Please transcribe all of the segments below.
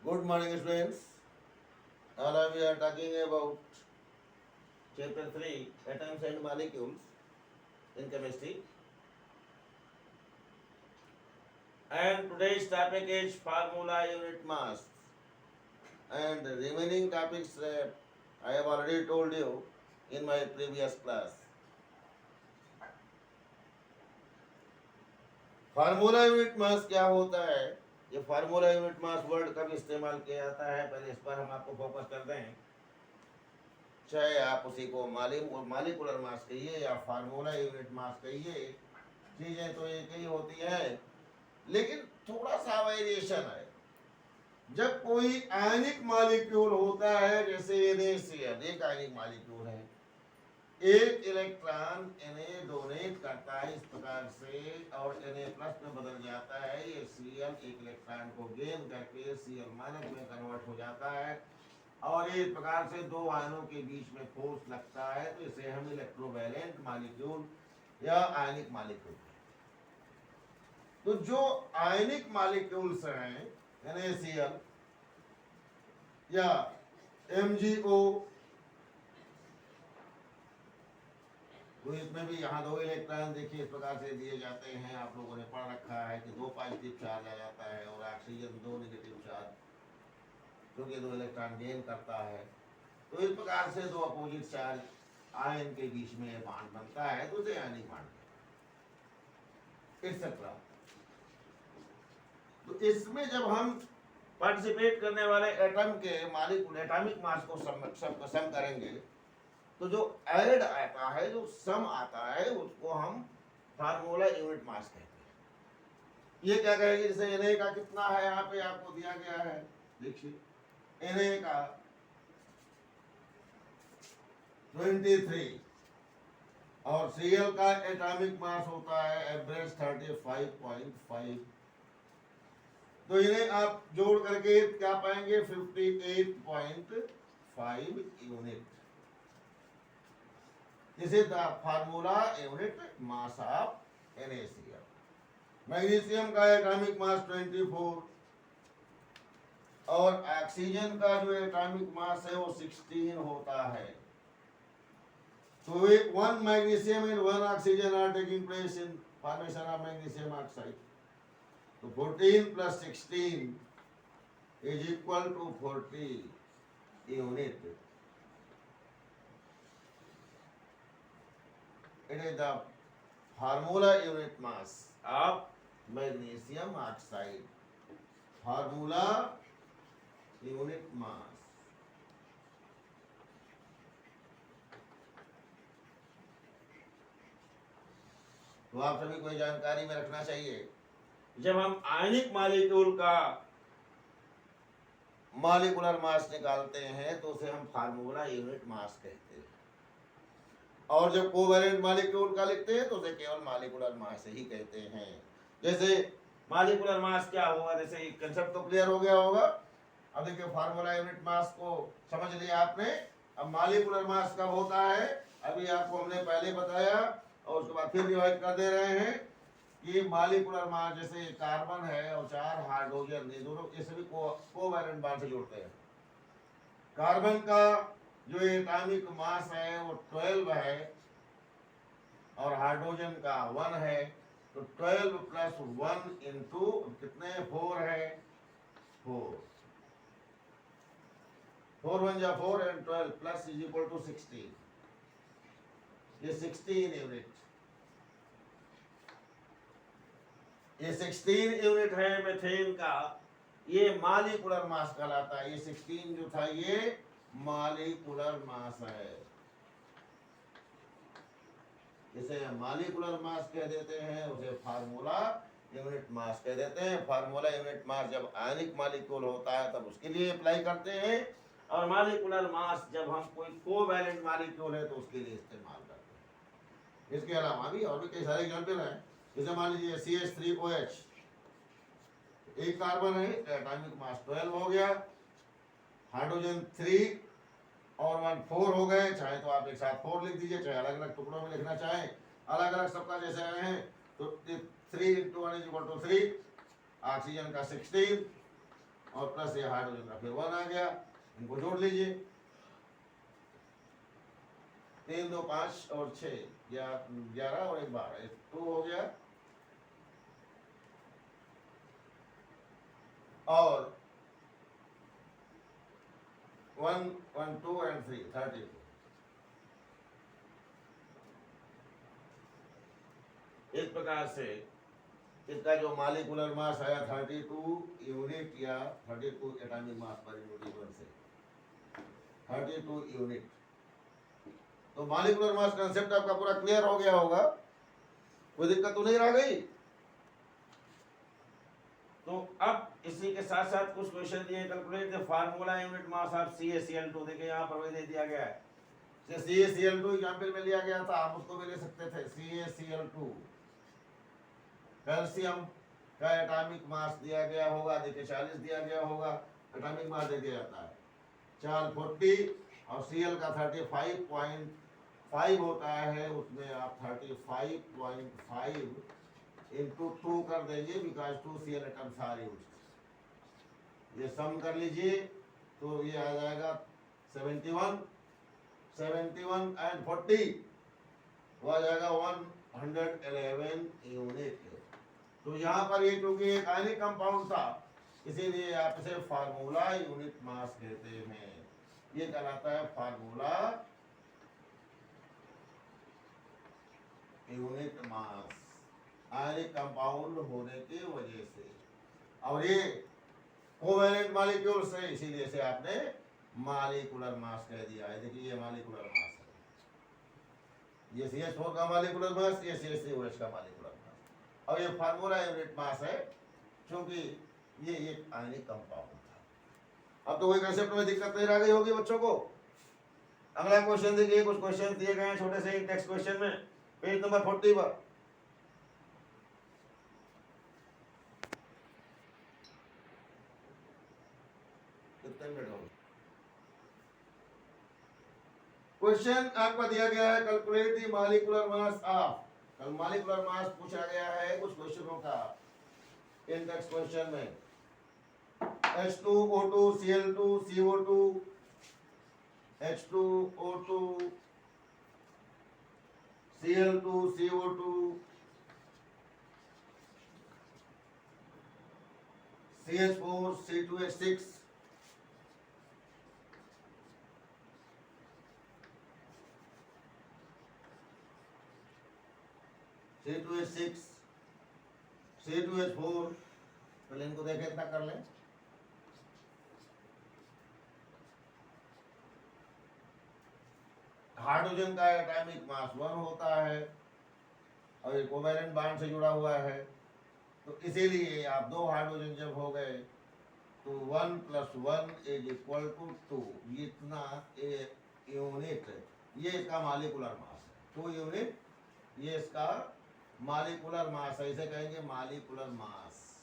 Good morning, students. Now we are talking about chapter 3 atoms and molecules in chemistry. And today's topic is formula unit mass. And the remaining topics I have already told you in my previous class. Formula unit mass क्या होता है? ये formula unit mass word कब इस्तेमाल किया जाता है, पहले इस पर हम आपको फोकस करते हैं। चाहे आप उसी को मालिकुलर मास कहिए या फार्मूला यूनिट मास कहिए, चीजें तो एक ही होती है, लेकिन थोड़ा सा वेरिएशन है। जब कोई आयनिक मॉलिक्यूल होता है, जैसे NaCl एक आयनिक मॉलिक्यूल है, एक इलेक्ट्रॉन Na डोनेट करता है इस प्रकार से और Na+ में बदल जाता है। ये Cl एक इलेक्ट्रॉन को गेन करके Cl- में कन्वर्ट हो जाता है और इस प्रकार से दो आयनों के बीच में फोर्स लगता है, तो इसे हम इलेक्ट्रोवैलेंट मॉलिक्यूल या आयनिक मॉलिक्यूल। तो जो आयनिक मॉलिक्यूल्स हैं NaCl या MgO, तो इसमें भी यहाँ दो इलेक्ट्रॉन देखिए इस प्रकार से दिए जाते हैं। आप लोगों ने पढ़ रखा है कि 2 पॉजिटिव चार्ज आ जाता है और ऑक्सीजन 2 नेगेटिव चार्ज, क्योंकि 2 इलेक्ट्रॉन गेन करता है। तो इस प्रकार से 2 अपोजिट चार्ज आयन के बीच में बॉन्ड बनता है, तो उसे आयनिक बॉन्ड एक्सेट्रा। तो इसमें जब हम पार्टिसिपेट करने वाले एटम के एटॉमिक मास को सम करेंगे, तो जो ऐड आता है, जो सम आता है, उसको हम फार्मूला यूनिट मास कहते हैं। ये क्या कहेगी, जैसे Na का कितना है, यहाँ पे आपको दिया गया है, देखिए Na का 23 और Cl का एटॉमिक मास होता है एवरेज 35.5। तो इन्हें आप जोड़ करके क्या पाएंगे, 58.5 unit. This is the formula unit mass of NaCl. Magnesium का एटॉमिक मास 24 और ऑक्सीजन का जो एटॉमिक मास है वो 16 होता है। तो 1 magnesium and 1 oxygen are taking place in formation of magnesium oxide. तो 14 plus 16 is equal to 40 unit. It is the formula unit mass of magnesium oxide. Formula unit mass. तो आप सभी को जानकारी में रखना चाहिए, जब हम आयनिक मॉलिक्यूल का मॉलिक्यूलर मास निकालते हैं तो उसे हम फार्मूला यूनिट मास कहते हैं, और जब कोवैलेंट मॉलिक्यूल का लिखते हैं तो उसे केवल मॉलिक्यूलर मास ही कहते हैं। जैसे मॉलिक्यूलर मास क्या होगा, जैसे कंसेप्ट तो क्लियर हो गया होगा। अब देखिए फार्मूला यूनिट मास को समझ लिया आपने। अब मॉलिक्यूलर मास कब होता है, अभी आपको हमने पहले बताया और उसके बाद फिर रिवाइज कर दे रहे हैं कि मॉलिक्यूलर मास जैसे कार्बन है और 4 हाइड्रोजन, ये दोनों ये सभी कोवैलेंट बॉन्ड से जुड़ते हैं। कार्बन का जो एटॉमिक मास है वो 12 है और हाइड्रोजन का 1 है, तो 12 प्लस 1 इंटू कितने 4 है, 4 1 जा 4 and 12 plus is equal to 16। ये 16 यूनिट, ये 16 यूनिट है मीथेन का। ये मॉलिक्यूलर मास कहलाता है। ये 16 जो था ये मॉलिक्यूलर मास है, इसे मॉलिक्यूलर मास कह देते हैं, उसे फार्मूला यूनिट मास कह देते हैं। फार्मूला यूनिट मास जब आयनिक मॉलिक्यूल होता है तब उसके लिए अप्लाई करते हैं, और मॉलिक्यूलर मास जब हम कोई कोवैलेंट मॉलिक्यूल है तो उसके लिए इस्तेमाल करते हैं। इसके अलावा भी और भी कई सारे एग्जाम्पल हैं। जैसे मान लीजिए CH3OH, एक कार्बन है, एटॉमिक मास 12 हो गया, हाइड्रोजन 3 और 1 4 हो गए। चाहे तो आप एक साथ 4 लिख दीजिए, चाहे अलग अलग टुकड़ों में लिखना चाहे, अलग अलग सबका जैसे आए हैं। तो 3 × 1 = 3, ऑक्सीजन का 16 और प्लस ये हाइड्रोजन का फिर 1 आ गया, इनको जोड़ लीजिए, 3 2 5 और 6 11 और 1 12, 2 हो गया, और 1 1 2 and 3 32। इस प्रकार से इसका जो मालिकुलर मास आया 32 यूनिट या 32 एटॉमिक मास पर यूनिट से 32 यूनिट। तो मालिकुलर मास कंसेप्ट आपका पूरा क्लियर हो गया होगा, कोई दिक्कत तो नहीं रह गई। तो अब इसी के साथ साथ कुछ क्वेश्चन दिए, calculate the formula unit mass of CaCl2। देखिए यहाँ पर दे दिया गया है, CaCl2 एग्जांपल में लिया गया था, आप उसको भी ले सकते थे। CaCl2 कैल्शियम का एटॉमिक मास दिया गया होगा, देखिए 40 दिया गया होगा, एटॉमिक मास दे दिया जाता है 440, और Cl का 35.5 होता है, उसमें आप 35.5 इंटू 2 कर देंगे, because 2 Cl atoms are used. ये सम कर लीजिए तो ये आ जाएगा 71 एंड 40 वो आ जाएगा 111 यूनिट। तो यहाँ पर ये क्योंकि एक आयनिक कंपाउंड था, इसीलिए आप इसे फार्मूला यूनिट मास कहते हैं। ये कहलाता है formula unit mass, ionic compound होने की वजह से। और ये कोवेलेंट मॉलिक्यूल्स है, इसीलिए इसे आपने मॉलिक्यूलर मास कह दिया है। देखिए ये मॉलिक्यूलर मास है, ये CH4 का मॉलिक्यूलर मास, ये CH3OH का मॉलिक्यूलर मास, और ये फार्मूला यूनिट मास है क्योंकि ये एक आयनिक कंपाउंड था। अब तो कोई कंसेप्ट में दिक्कत नहीं रह गई होगी बच्चों को। अगला क्वेश्चन देखिए, कुछ क्वेश्चन दिए गए हैं छोटे से टेक्स्ट क्वेश्चन में, पेज नंबर 40 पर। कितने मिनट हो गए? क्वेश्चन आपका दिया गया है, calculate the molecular mass of. कल मॉलिक्यूलर मास पूछा गया है कुछ क्वेश्चनों का इंडेक्स क्वेश्चन में। H2O2 Cl2 CO2, H2O2 Cl2 CO2, CH4 C2H6, C2H6 C2H4। पहले इनको देखें, इतना कर लें। हाइड्रोजन का एटॉमिक मास 1 होता है और ये कोवेलेंट बॉन्ड से जुड़ा हुआ है, तो इसीलिए आप 2 हाइड्रोजन जब हो गए तो 1 + 1 = 2, इतना यूनिट, ये इसका मॉलिक्यूलर मास है। 2 यूनिट ये इसका मॉलिक्यूलर मास है, इसे कहेंगे मॉलिक्यूलर मास।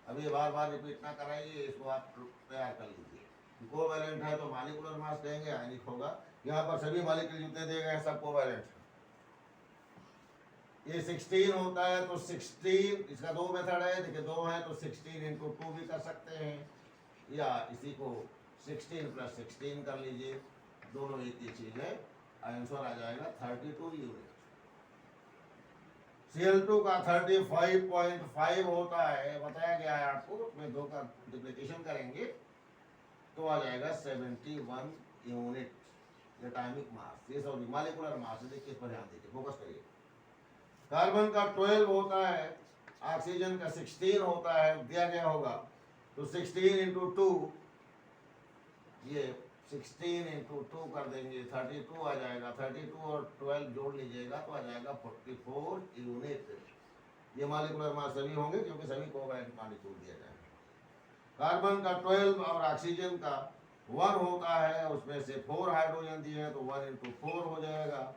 अभी बार बार रिपीट ना कराइए, इसको आप तैयार कर लीजिए। कोवेलेंट है तो मॉलिक्यूलर मास कहेंगे, आयनिक होगा। यहाँ पर सभी मॉलिक्यूल जितने दिए गए हैं सब कोवेलेंट है। ये 16 होता है तो 16, इसका 2 मेथड है, देखिए 2 है तो 16 × 2 भी कर सकते हैं, या इसी को 16 + 16 कर लीजिए, दोनों एक ही चीज है। आंसर आ जाएगा 32 यूनिट। Cl2 का 35.5 होता है, बताया गया है आपको, उसमें 2 का मल्टीप्लिकेशन करेंगे तो आ जाएगा 71 यूनिट एटॉमिक मास। ये सब मॉलिक्यूलर मास है, देखिए इस पर ध्यान दीजिए, फोकस करिए। कार्बन का 12 होता है, ऑक्सीजन का 16 होता है, दिया गया होगा तो 16 × 2, ये 16 × 2 कर देंगे, 32 आ जाएगा। 32 और 12 जोड़ लीजिएगा तो आ जाएगा 44 यूनिट। ये मॉलिक्यूलर मास सभी होंगे क्योंकि सभी कोवेलेंट मॉलिक्यूल दिया जाएगा। कार्बन का 12 और ऑक्सीजन का 1 होता है, उसमें से 4 हाइड्रोजन दिए हैं तो 1 × 4 हो जाएगा,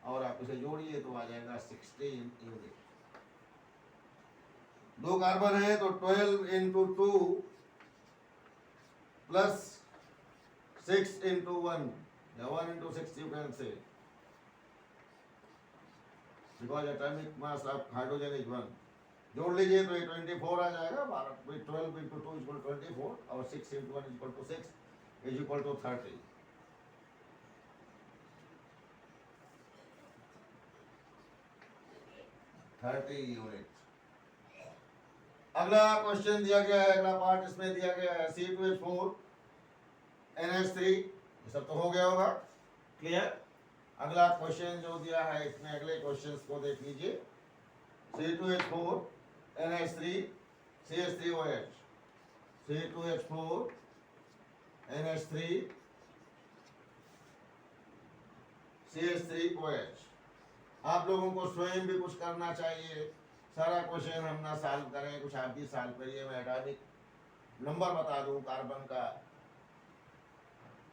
और आप इसे जोड़िए तो आ जाएगा 16 यूनिट। 2 कार्बन है तो 12 × 2 प्लस 6 × 1, या 1 × 6 you can say, because atomic mass of hydrogen is 1, जोड़ लीजिए तो ये 24 आ जाएगा। 12 इंटू 2 इक्वल 24 और 6 into 1 equal to 6 is equal to 30। Unit. अगला क्वेश्चन दिया गया है, अगला पार्ट इसमें दिया गया है C2H4 NH3। ये सब तो हो गया होगा, क्लियर। अगला क्वेश्चन जो दिया है इसमें, अगले क्वेश्चंस को देख लीजिए। C2H4 NH3 CH3OH, C2H4 NH3 CH3OH। आप लोगों को स्वयं भी कुछ करना चाहिए। सारा क्वेश्चन हम ना सॉल्व करें, कुछ आप भी सॉल्व करिए। मैं एटॉमिक नंबर बता दूं। कार्बन का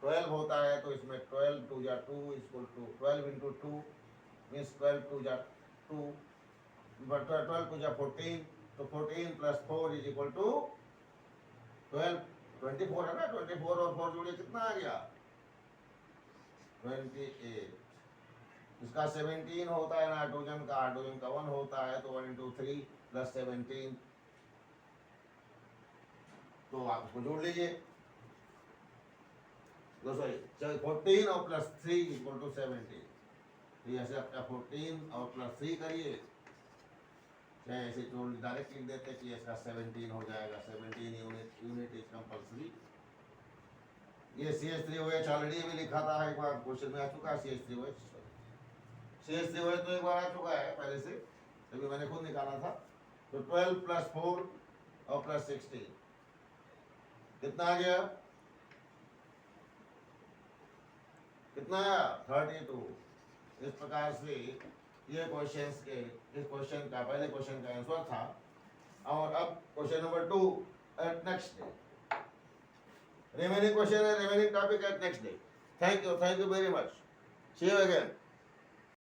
12 होता है, तो इसमें 12 2 जा 2 इक्वल टू 12 इंटू 2 मीन्स 12 2 जा 2, 12 2 जा 14, तो 14 प्लस 4 इज इक्वल टू 12। 24 है ना, 24 और 4 जोड़िए कितना आ गया 28। इसका 17 होता है नाइट्रोजन का, हाइड्रोजन का 1 होता है, तो 1 इंटू 3 प्लस 17, तो आप उसको जोड़ लीजिए। सॉरी 14 और प्लस 3 इक्वल टू 17। तो ऐसे आपका 14 और प्लस 3 करिए, चाहे ऐसे जोड़ डायरेक्ट लिख देते कि इसका 17 हो जाएगा। 17 यूनिट इज कंपल्सरी। ये CH3OH ऑलरेडी भी लिखा था, एक बार क्वेश्चन में आ चुका है। CH3OH तो एक बार आ चुका है पहले से, तभी मैंने खुद निकाला था। तो 12 प्लस 4 और प्लस 16 कितना आ गया, कितना आया 32। इस प्रकार से ये क्वेश्चंस के, इस क्वेश्चन का, पहले क्वेश्चन का आंसर था। और अब question number 2 at next day. Remaining question है, remaining topic at next day. Thank you very much. See you again.